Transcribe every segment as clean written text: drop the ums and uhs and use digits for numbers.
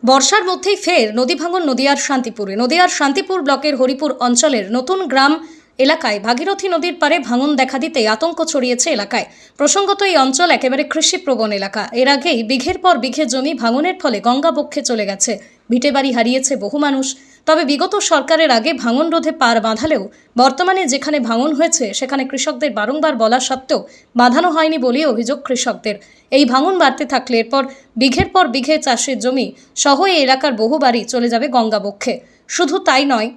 বর্ষার মধ্যেই ফের নদী ভাঙন নদিয়ার শান্তিপুরে। নদিয়ার শান্তিপুর ব্লকের হরিপুর অঞ্চলের নতুন গ্রাম এলাকায় ভাগীরথী নদীর পারে ভাঙন দেখা দিতে আতঙ্ক ছড়িয়েছে এলাকায়। প্রসঙ্গত এই অঞ্চল একেবারে কৃষিপ্রবণ এলাকা। এর আগেই বিঘের পর বিঘে জমি ভাঙনের ফলে গঙ্গাবক্ষে চলে গেছে, ভিটেবাড়ি হারিয়েছে বহু মানুষ। তবে বিগত সরকারের আগে ভাঙন রোধে পার বাঁধালেও বর্তমানে যেখানে ভাঙন হয়েছে সেখানে কৃষকদের বারংবার বলা সত্ত্বেও বাঁধানো হয়নি বলে অভিযোগ কৃষকদের। এই ভাঙন বাড়তে থাকলে এরপর বিঘের পর বিঘে চাষের জমি সহ এই এলাকার বহু বাড়ি চলে যাবে গঙ্গাবক্ষে। শুধু তাই নয়,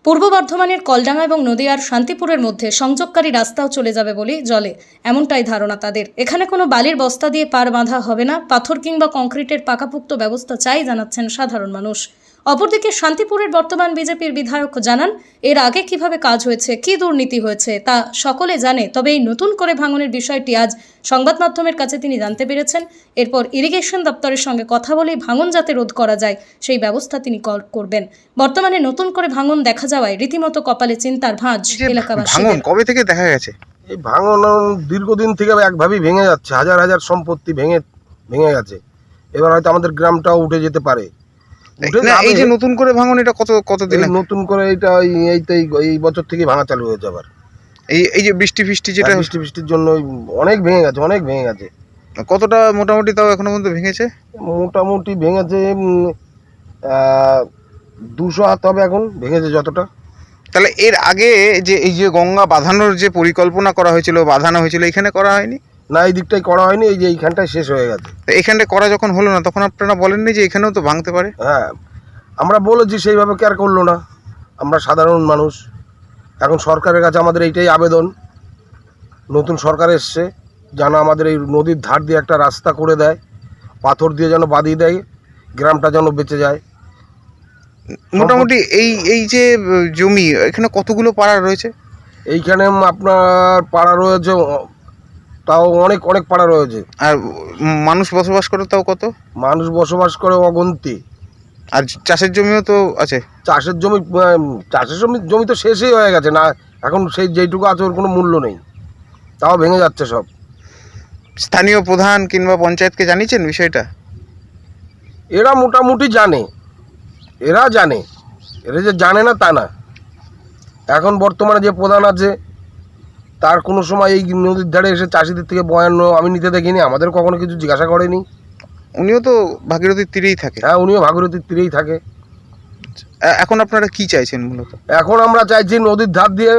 পূর্ব বর্ধমানের কলডাঙ্গা এবং নদিয়ার শান্তিপুরের মধ্যে সংযোগকারী রাস্তাও চলে যাবে বলে জলে, এমনটাই ধারণা তাদের। এখানে কোনো বালির বস্তা দিয়ে পার বাঁধা হবে না, পাথর কিংবা কংক্রিটের পাকাপোক্ত ব্যবস্থা চাই জানাচ্ছেন সাধারণ মানুষ। অপরদিকে শান্তিপুরের বর্তমান বিজেপির বিধায়ক জানান, এর আগে কিভাবে কাজ হয়েছে, কী দুর্নীতি হয়েছে তা সকলে জানে। তবে এই নতুন করে ভাঙনের বিষয়টি আজ সংবাদ মাধ্যমের কাছে তিনি জানতে পেরেছেন। এরপর ইরিগেশন দপ্তরের সঙ্গে কথা বলে ভাঙন যাতে রোধ করা যায় সেই ব্যবস্থা তিনি করবেন। বর্তমানে নতুন করে ভাঙন দেখা যাওয়ায় রীতিমতো কপালে চিন্তার ভাঁজ এলাকাবাসীদের। কবে থেকে দেখা গেছে এই ভাঙন? দীর্ঘদিন থেকে একভাবেই ভেঙে যাচ্ছে, হাজার হাজার সম্পত্তি ভেঙে গেছে। এবার হয়তো আমাদের গ্রামটাও উঠে যেতে পারে। এই যে নতুন করে ভাঙন, এটা কতদিন নতুন করে এই বছর থেকে ভাঙা চালু হয়েছে। আবার এই যে বৃষ্টি যেটা বৃষ্টির জন্য অনেক ভেঙে গেছে। কতটা মোটামুটি তাও এখনো পর্যন্ত ভেঙেছে? মোটামুটি ভেঙেছে 200 হাত হবে এখন ভেঙেছে যতটা। তাহলে এর আগে যে এই যে গঙ্গা বাঁধানোর যে পরিকল্পনা করা হয়েছিল, বাঁধানো হয়েছিল, এখানে করা হয়নি? না, এই দিকটাই করা হয়নি, এই যে এইখানটায় শেষ হয়ে গেছে। এখানটায় করা যখন হলো না তখন আপনারা বলেননি যে এখানেও তো ভাঙতে পারে? হ্যাঁ, আমরা বলেছি, সেইভাবে কেয়ার করলো না। আমরা সাধারণ মানুষ, এখন সরকারের কাছে আমাদের এইটাই আবেদন, নতুন সরকার এসছে যেন আমাদের এই নদীর ধার দিয়ে একটা রাস্তা করে দেয়, পাথর দিয়ে যেন বাঁধিয়ে দেয়, গ্রামটা যেন বেঁচে যায়। মোটামুটি এই যে জমি, এখানে কতগুলো পাড়া রয়েছে? এইখানে আপনার পাড়া রয়েছে, তাও অনেক পাড়া রয়েছে। আর মানুষ বসবাস করে তাও কত? মানুষ বসবাস করে অগন্তি। আর চাষের জমিও তো আছে? চাষের জমি তো শেষই হয়ে গেছে না, এখন সেই যেইটুকু আছে ওর কোনো মূল্য নেই, তাও ভেঙে যাচ্ছে সব। স্থানীয় প্রধান কিংবা পঞ্চায়েতকে জানিয়েছেন বিষয়টা? এরা মোটামুটি জানে, এরা যে জানে না তা না। এখন বর্তমানে যে প্রধান আছে তার কোনো সময় এই নদীর ধারে এসে চাষিদের থেকে বয়ান আমি নিতে দেখিনি, আমাদের কখনো কিছু জিজ্ঞাসা করেনি। উনিও তো ভাগীরথীর তীরেই থাকে? হ্যাঁ, উনিও ভাগীরথীর তীরেই থাকে। এখন আপনারা কি চাইছেন মূলত? এখন আমরা চাইছি নদীর ধার দিয়ে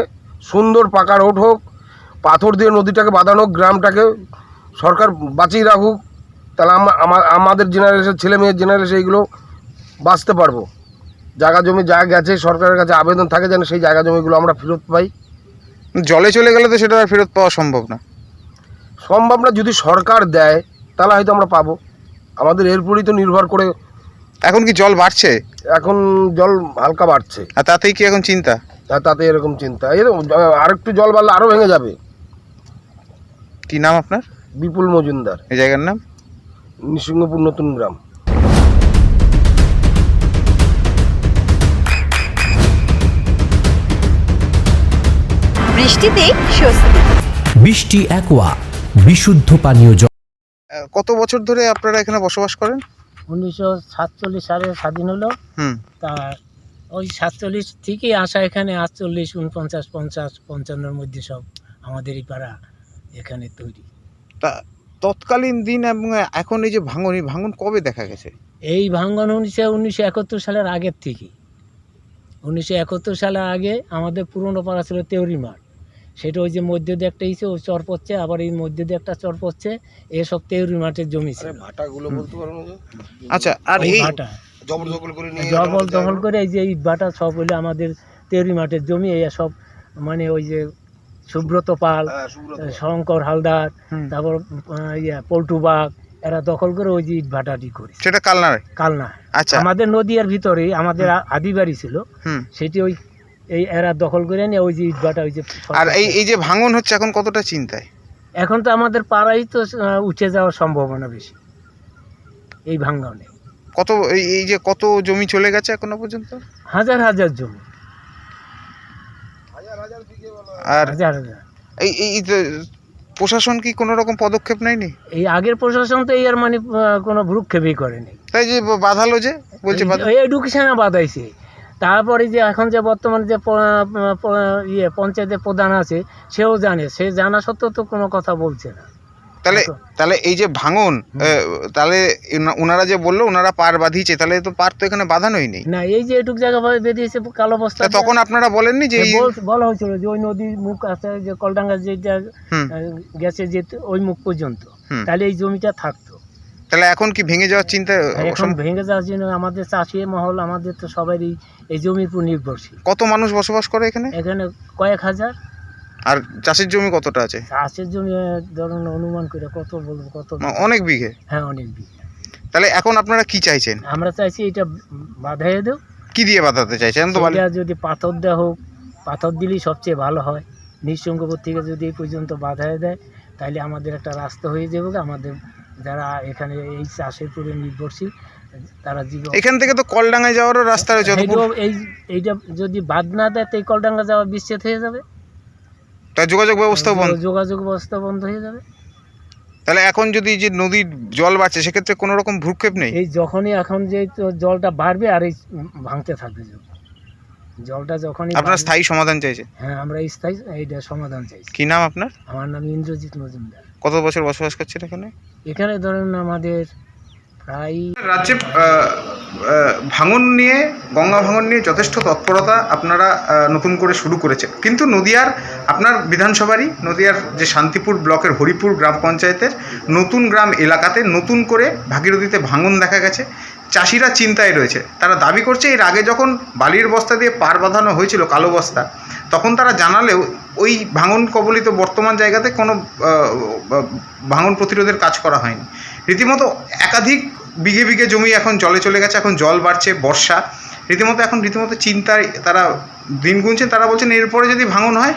সুন্দর পাকা রোড হোক, পাথর দিয়ে নদীটাকে বাঁধানো, গ্রামটাকে সরকার বাঁচিয়ে রাখুক, তাহলে আমাদের জেনারেশন, ছেলে মেয়ের জেনারেশন এইগুলো বাঁচতে পারবো। জায়গা জমি যা গেছে সরকারের কাছে আবেদন থাকে যেন সেই জায়গা জমিগুলো আমরা ফেরত পাই। জলে চলে গেলে তো সেটা আর ফেরত পাওয়া সম্ভব না। যদি সরকার দেয় তাহলে হয়তো আমরা পাবো, আমাদের এরপরই তো নির্ভর করে। এখন কি জল বাড়ছে? এখন জল হালকা বাড়ছে। আর তাতেই কি এখন চিন্তা? তাতে এরকম চিন্তা, আর একটু জল বাড়লে আরও ভেঙে যাবে। কি নাম আপনার? বিপুল মজুমদার। এই জায়গার নাম? নৃসিংহপুর নতুন গ্রাম। বৃষ্টিতে স্বস্তি। বৃষ্টি অ্যাকোয়া, বিশুদ্ধ পানীয় জল। কত বছর ধরে আপনারা এখানে বসবাস করেন? 1947 সালে স্বাধীন হলো। তা ওই 47 থেকেই আসা এখানে 48, 49, 50, 55-র মধ্যে সব আমাদের এই পাড়া এখানে তৈরি। তা তৎকালীন দিন এবং এখন এই যে ভাঙন কবে দেখা গেছে? এই ভাঙ্গন 1971 সালের আগের থেকে। 1971 সালের আগে আমাদের পুরনো পাড়া ছিল তেওরি মাঠ, সেটা ওই যে মধ্যে দিয়ে একটা ইসে ওই চর পড়ছে, আবার এই মধ্যে দিয়ে একটা চর পড়ছে, এসব তেওরি মাঠের জমি ছিল। ভাটাগুলো বলতে পারো না? আচ্ছা, আর এই ভাটা জবরদখল করে এই যে ইট ভাটা সব হইলে আমাদের তেওরি মাঠের জমি। এই সব মানে ওই যে সুব্রত পাল, শঙ্কর হালদার, তারপর পল্টু বাগ, এরা দখল করে ওই যে ইট ভাটাটি করে। সেটা কালনা? আচ্ছা, আমাদের নদীর ভিতরে আমাদের আদিবাড়ি ছিল, সেটি ওই এরা দখল করে নিয়ে ওই যে ইট ভাটা ওই যে। আর এই যে ভাঙন হচ্ছে এখন কতটা চিন্তায়? এখন তো আমাদের পাড়াই তো উঠে যাওয়ার সম্ভাবনা বেশি এই ভাঙনে। এই যে কত জমি চলে গেছে এখনো পর্যন্ত? হাজার হাজার জমি, আর হাজার হাজার। এই প্রশাসন কি কোনো রকম পদক্ষেপ নেয়নি? এই আগের প্রশাসন তো এই আর মানে কোনো ভ্রুক্ষেপই করেনি। তাই যে বাঁধালো যে বলছে এডুকেশনে বাধাইছে। তারপরে যে এখন যে বর্তমানে যে পঞ্চায়েতের প্রধান আছে সেও জানে, সে জানা সত্ত্বেও তো কোনো কথা বলছে না। তাহলে তাহলে এই যে ভাঙন তাহলে ওনারা যে বললো ওনারা পার বাঁধিয়েছে, তাহলে তো পার তো এখানে বাঁধানোই নেই না, এই যে এটুক জায়গা বেরিয়েছে কালো বস্তা, তা তখন আপনারা বলেননি যে বলা হয়েছিল যে ওই নদীর মুখ আছে যে কলডাঙ্গা যেটা গেছে যে ওই মুখ পর্যন্ত, তাহলে এই জমিটা থাকতো। তাহলে এখন কি ভেঙে যাওয়ার চিন্তা? এখন ভেঙে যাওয়ার জন্য আমাদের চাষি মহল, আমাদের তো সবারই এই জমির উপর নির্ভরশীল। কত মানুষ বসবাস করে এখানে? এখানে কয়েক হাজার। আর চাষের জমি কতটা আছে? চাষের জমি ধরুন অনুমান করে কত বলবো, কত অনেক বিঘে। হ্যাঁ, অনেক বিঘে। তাহলে এখন আপনারা কি চাইছেন? আমরা চাইছি এটা বাঁধাইয়ে দেও। কি দিয়ে বাঁধাতে চাইছেন? তো যদি পাথর দেওয়া হোক, পাথর দিলেই সবচেয়ে ভালো হয়। নিঃসঙ্গপুর থেকে যদি এই পর্যন্ত বাঁধাইয়ে দেয় তাহলে আমাদের একটা রাস্তা হয়ে যাবে। আমাদের যারা এখানে এই চাষের উপরে নির্ভরশীল তারা জীবন, এখান থেকে তো কলডাঙ্গায় যাওয়ারও রাস্তা রয়েছে। এইটা যদি বাদ না দেয় তো এই কলডাঙ্গা যাওয়া বিচ্ছেদ হয়ে যাবে, তার যোগাযোগ ব্যবস্থা বন্ধ হয়ে যাবে। তাহলে এখন যদি যে নদীর জল বাড়ছে সেক্ষেত্রে কোনো রকম ভ্রুক্ষেপ নেই? এই যখনই এখন যে জলটা বাড়বে আর এই ভাঙতে থাকবে, জলটা যখনই আপনার স্থায়ী সমাধান চাইছে? হ্যাঁ, আমরা স্থায়ী এইটা সমাধান চাইছি। কি নাম আপনার? আমার নাম ইন্দ্রজিৎ মজুমদার। কত বছর বসবাস করছেন এখানে? এখানে ধরুন আমাদের প্রায় রাজ্যে ভাঙন নিয়ে, গঙ্গা ভাঙন নিয়ে যথেষ্ট তৎপরতা আপনারা নতুন করে শুরু করেছেন, কিন্তু নদিয়ার আপনার বিধানসভারই নদিয়ার যে শান্তিপুর ব্লকের হরিপুর গ্রাম পঞ্চায়েতের নতুন গ্রাম এলাকাতে নতুন করে ভাগীরথীতে ভাঙন দেখা গেছে। চাষিরা চিন্তায় রয়েছে, তারা দাবি করছে এর আগে যখন বালির বস্তা দিয়ে পার বাঁধানো হয়েছিল, কালো বস্তা, তখন তারা জানালেও ওই ভাঙন কবলিত বর্তমান জায়গাতে কোনো ভাঙন প্রতিরোধের কাজ করা হয়নি। রীতিমতো একাধিক বিঘে বিঘে জমি এখন জলে চলে গেছে। এখন জল বাড়ছে, বর্ষা, রীতিমতো চিন্তায় তারা দিন গুনছেন। তারা বলছেন এরপরে যদি ভাঙন হয়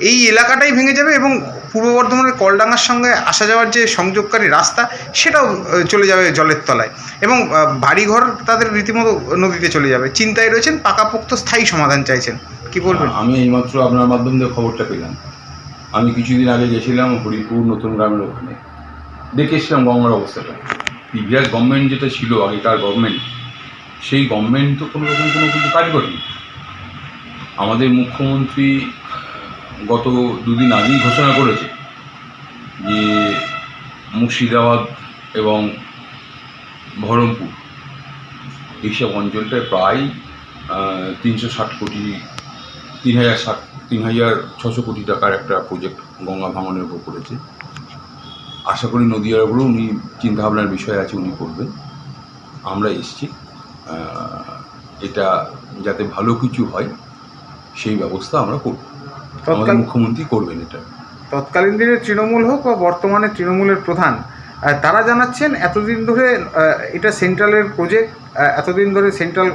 এই এলাকাটাই ভেঙে যাবে এবং পূর্ব বর্ধমানের কলডাঙ্গার সঙ্গে আসা যাওয়ার যে সংযোগকারী রাস্তা সেটাও চলে যাবে জলের তলায় এবং বাড়িঘর তাদের রীতিমতো নদীতে চলে যাবে। চিন্তায় রয়েছেন, পাকাপোক্ত স্থায়ী সমাধান চাইছেন। কি বলবেন? আমি এইমাত্র আপনার মাধ্যম দিয়ে খবরটা পেলাম। আমি কিছুদিন আগে গেছিলাম হরিপুর নতুন গ্রামের ওখানে, দেখে এসেছিলাম গঙ্গার অবস্থাটা। প্রিভিয়াস গভর্নমেন্ট যেটা ছিল, আগেকার গভর্নমেন্ট, সেই গভর্নমেন্ট তো কোনো রকম কোনো কিছু কাজ করেনি। আমাদের মুখ্যমন্ত্রী গত দুদিন আগেই ঘোষণা করেছে যে মুর্শিদাবাদ এবং বহরমপুর এইসব অঞ্চলটায় প্রায় 360 কোটি 3,600 কোটি টাকার একটা প্রজেক্ট গঙ্গা ভাঙনের উপর করেছে। আশা করি নদীয়ার উপরেও উনি চিন্তাভাবনার বিষয় আছে, উনি করবেন। আমরা এসছি এটা যাতে ভালো কিছু হয় সেই ব্যবস্থা আমরা করব। আমাদের মুখ্যমন্ত্রী করবেন এটা। তৎকালীন দিনের তৃণমূল হোক বা বর্তমানে তৃণমূলের প্রধান, তারা জানাচ্ছেন এতদিন ধরে এটা সেন্ট্রালের প্রজেক্ট, এতদিন ধরে সেন্ট্রাল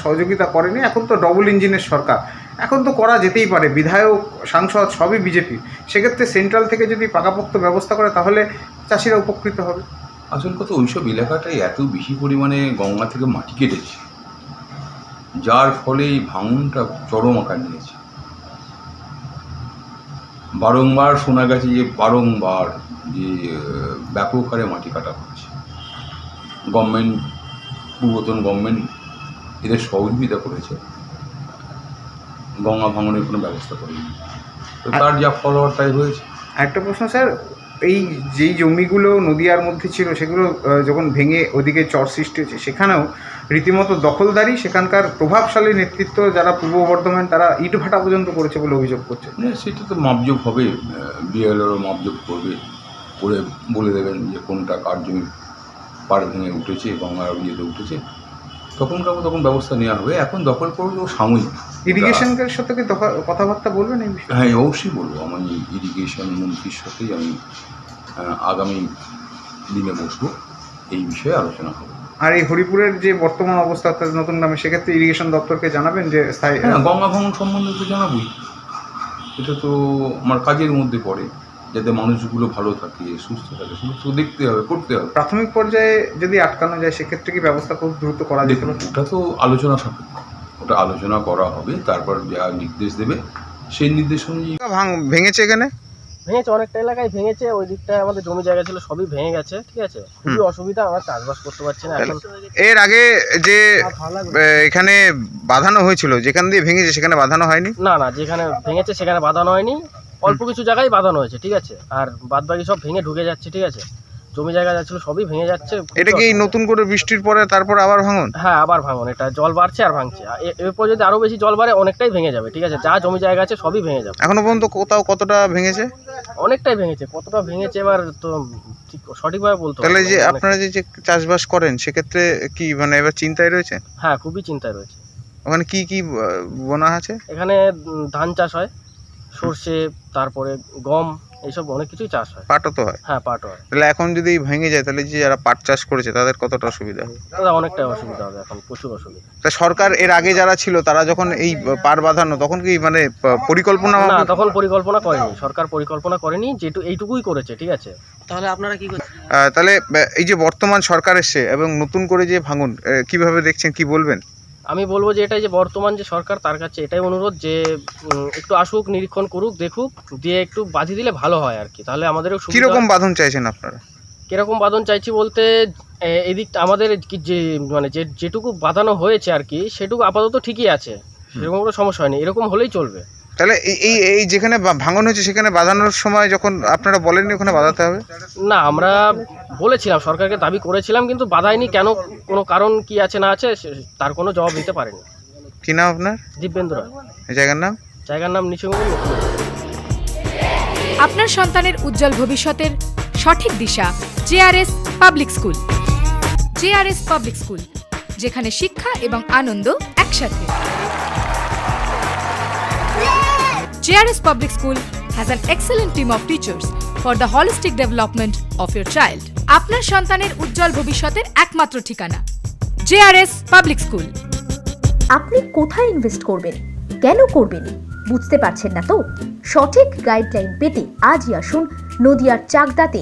সহযোগিতা করেনি। এখন তো ডবল ইঞ্জিনের সরকার, এখন তো করা যেতেই পারে, বিধায়ক সাংসদ সবই বিজেপি। সেক্ষেত্রে সেন্ট্রাল থেকে যদি পাকাপোক্ত ব্যবস্থা করে তাহলে চাষিরা উপকৃত হবে। আসল কথা, ওইসব এলাকাটায় এত বেশি পরিমাণে গঙ্গা থেকে মাটি কেটেছে, যার ফলে এই ভাঙনটা চরম আকার নিয়েছে। বারংবার শোনা গেছে যে ব্যাপক হারে মাটি কাটা হচ্ছে। গভর্নমেন্ট, পূর্বতন গভর্নমেন্ট এদের সহযোগিতা করেছে, গঙ্গা ভাঙনের কোনো ব্যবস্থা করেনি, তো তার যা ফল হওয়ার তাই হয়েছে। একটা প্রশ্ন স্যার, এই যেই জমিগুলো নদীয়ার মধ্যে ছিল সেগুলো যখন ভেঙে ওদিকে চর সৃষ্টি হয়েছে, সেখানেও রীতিমতো দখলদারি, সেখানকার প্রভাবশালী নেতৃত্ব যারা পূর্ব বর্ধমান, তারা ইটভাটা পর্যন্ত করেছে বলে অভিযোগ করছে। সেটা তো মাপজোপ হবে, বিএলওরও মাপজোপ করে বলে দেবেন যে কোনটা কার জমি পাড় ভেঙে উঠেছে, গঙ্গার ইয়েতে উঠেছে, তখন ব্যবস্থা নেওয়া হবে। এখন দখল করবে ও সাময়িক। ইরিগেশনের সাথে কি কথাবার্তা বলবেন এই বিষয়ে? হ্যাঁ, অবশ্যই বলবো। আমি ইরিগেশন মন্ত্রীর সাথেই আমি আগামী দিনে বসবো, এই বিষয়ে আলোচনা হবে। আর এই হরিপুরের যে বর্তমান অবস্থা নতুন গ্রামে, সেক্ষেত্রে ইরিগেশন দপ্তরকে জানাবেন যে স্থায়ী? হ্যাঁ, গঙ্গা ভাঙন সম্বন্ধে তো জানাবই, এটা তো আমার কাজের মধ্যে পড়ে, যাতে মানুষগুলো ভালো থাকে, সুস্থ থাকে, সুস্থ দেখতে হবে, করতে হবে। প্রাথমিক পর্যায়ে যদি আটকানো যায় সেক্ষেত্রে কি ব্যবস্থা খুব দ্রুত করা যেতে পারে? ওটা তো আলোচনা সাপেক্ষ, ওটা আলোচনা করা হবে, তারপর যা নির্দেশ দেবে সেই নির্দেশ অনুযায়ী। ভেঙেছে এখানে ভেঙেছে, অনেকটা এলাকায় ভেঙেছে। ওই দিকটায় আমাদের জমি জায়গা ছিল, সবই ভেঙে গেছে। ঠিক আছে, খুবই অসুবিধা, আমরা চাষবাস করতে পারছি না এখন। এর আগে যে এখানে বাঁধানো হয়েছিল, যেখান দিয়ে ভেঙেছে সেখানে বাঁধানো হয়নি? না না, যেখানে ভেঙেছে সেখানে বাঁধানো হয়নি, অল্প কিছু জায়গায় বাঁধানো হয়েছে। ঠিক আছে, আর বাদ বাকি সব ভেঙে ঢুকে যাচ্ছে। ঠিক আছে, জমি জায়গা যাচ্ছিল সবই ভেঙে যাচ্ছে। এটা কি এই নতুন করে বৃষ্টির পরে তারপর আবার ভাঙন? হ্যাঁ, আবার ভাঙন, এটা জল বাড়ছে আর ভাঙছে। এরপর যদি আরো বেশি জল বাড়ে অনেকটাই ভেঙে যাবে। ঠিক আছে, যা জমি জায়গা আছে সবই ভেঙে যাবে। এখনো পর্যন্ত কোথাও কতটা ভেঙেছে? অনেকটাই ভেঙেছে, কতটা ভেঙেছে এবার তো ঠিক সঠিকভাবে বলতে তাহলে পারবো যে না। আপনারা যে চাষবাস করেন সেক্ষেত্রে কি মানে এবার চিন্তায় রয়েছে? হ্যাঁ, খুবই চিন্তায় রয়েছে। ওখানে কি কি বোনা আছে? এখানে ধান চাষ হয়, সর্ষে, তারপরে গম, এইসব অনেক কিছুই চাষ হয়। পাটও তো হয়? হ্যাঁ, পাটও হয়। তাহলে এখন যদি ভেঙে যায় তাহলে যে যারা পাট চাষ করেছে তাদের কতটা অসুবিধা হবে? দাদা অনেকটাই অসুবিধা হবে, এখন প্রচুর অসুবিধা। তা সরকার এর আগে যারা ছিল তারা যখন এই পাট বাঁধানো তখন কি মানে পরিকল্পনা? না, তখন পরিকল্পনা করেনি, সরকার পরিকল্পনা করেনি, এইটুকুই করেছে। ঠিক আছে, তাহলে আপনারা কি করছেন? তাহলে এই যে বর্তমান সরকার এসছে এবং নতুন করে যে ভাঙন কিভাবে দেখছেন, কি বলবেন? আমি বলবো যে এটাই যে বর্তমান যে সরকার, তার কাছে এটাই অনুরোধ যে একটু আসুক, নিরীক্ষণ করুক, দেখুক, দিয়ে একটু বাঁধিয়ে দিলে ভালো হয় আর কি। তাহলে আমাদেরও সুবিধা। কিরকম বাঁধন চাইছেন আপনারা? কিরকম বাঁধন চাইছি বলতে, এদিকটা আমাদের যে মানে যেটুকু বাঁধানো হয়েছে আর কি, সেটুকু আপাতত ঠিকই আছে, সেরকম কোনো সমস্যা হয়নি, এরকম হলেই চলবে। তাহলে এই যেখানে ভাঙন হয়েছে সেখানে বাঁধানোর সময় যখন আপনারা বলেননি ওখানে বাঁধাতে হবে? না, আমরা বলেছিলাম, সরকারকে দাবি করেছিলাম, কিন্তু বাধায়নি। কেন, কোনো কারণ কি আছে না আছে তার কোনো জবাব দিতে পারেনি। কি নাম আপনার? দিব্যেন্দু রায়। এই জায়গার নাম? জায়গার নাম নিচুমুড়ি। আপনার সন্তানের উজ্জ্বল ভবিষ্যতের সঠিক দিশা JRS public school. JRS public school, যেখানে শিক্ষা এবং আনন্দ একসাথে। JRS public school has an excellent team of teachers for the holistic development of your child. আপনার সন্তানের উজ্জ্বল ভবিষ্যতের একমাত্র ঠিকানা জেআরএস পাবলিক স্কুল। আপনি কোথায় ইনভেস্ট করবেন, কেন করবেন, বুঝতে পারছেন না তো? সঠিক গাইডলাইন পেতে আজই আসুন নদিয়ার চাকদাতে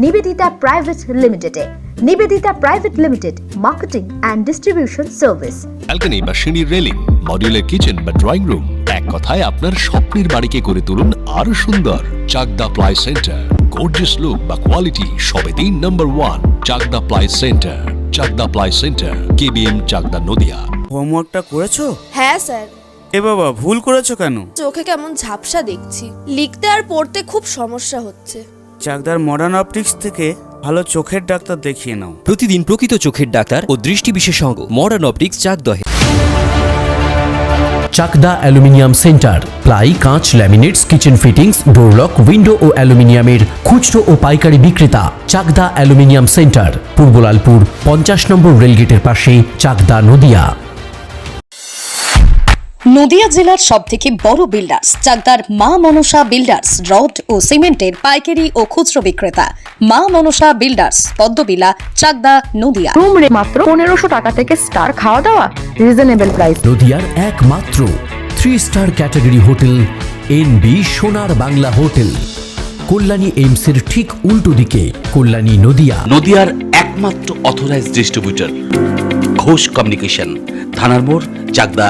নিবেদিতা প্রাইভেট লিমিটেডে। Nivedita private limited, marketing and distribution service. Balcony বা সিঁড়ির রেলিং, মডিউলার কিচেন বা ড্রয়িং রুম, এক কথায় আপনার স্বপ্নের বাড়িকে করে তুলুন আরো সুন্দর। Chakdah ply centre, gorgeous look বা কোয়ালিটি সবে 3 নম্বর 1 Chakdah ply centre. Chakdah ply centre, KBM, Chakdah, Nadia. হোমওয়ার্কটা করেছো? হ্যাঁ স্যার। এ বাবা, ভুল করেছো কেন? চোখে কেমন ঝাপসা দেখছি, লিখতে আর পড়তে খুব সমস্যা হচ্ছে। চাকদার মডার্ন অপটিক্স থেকে ভালো চোখের ডাক্তার দেখিয়ে নাও। প্রতিদিন প্রকৃত চোখের ডাক্তার ও দৃষ্টি বিশেষজ্ঞ মডার্ন অপটিক্স, চাকদহে। চাকদা অ্যালুমিনিয়াম সেন্টার, প্লাই, কাঁচ, laminates, kitchen fittings, door lock, window ও অ্যালুমিনিয়ামের খুচরো ও পাইকারি বিক্রেতা। চাকদা অ্যালুমিনিয়াম সেন্টার, পূর্বলালপুর 50 নম্বর রেলগেটের পাশে, চাকদা, নদিয়া। নদিয়া জেলার সবথেকে বড় বিল্ডার্স চাকদার মা মনসা বিল্ডার্স, রড ও সিমেন্টের পাইকারি ও খুচরো বিক্রেতা। Ma Manasa builders, Padmabila, Chakdah, Nadia. Room rate মাত্র 1500 টাকা থেকে স্টার, খাওয়া দাওয়া রিজনেবল প্রাইস। নদিয়ার একমাত্র 3 স্টার ক্যাটাগরি হোটেল এনবি সোনার বাংলা হোটেল, কল্যাণী এইমসের ঠিক উল্টো দিকে, কল্যাণী, নদিয়া। নদিয়ার একমাত্র অথরাইজড ডিস্ট্রিবিউটর ঘোষ কমিউনিকেশন, থানার মোড়, চাকদা।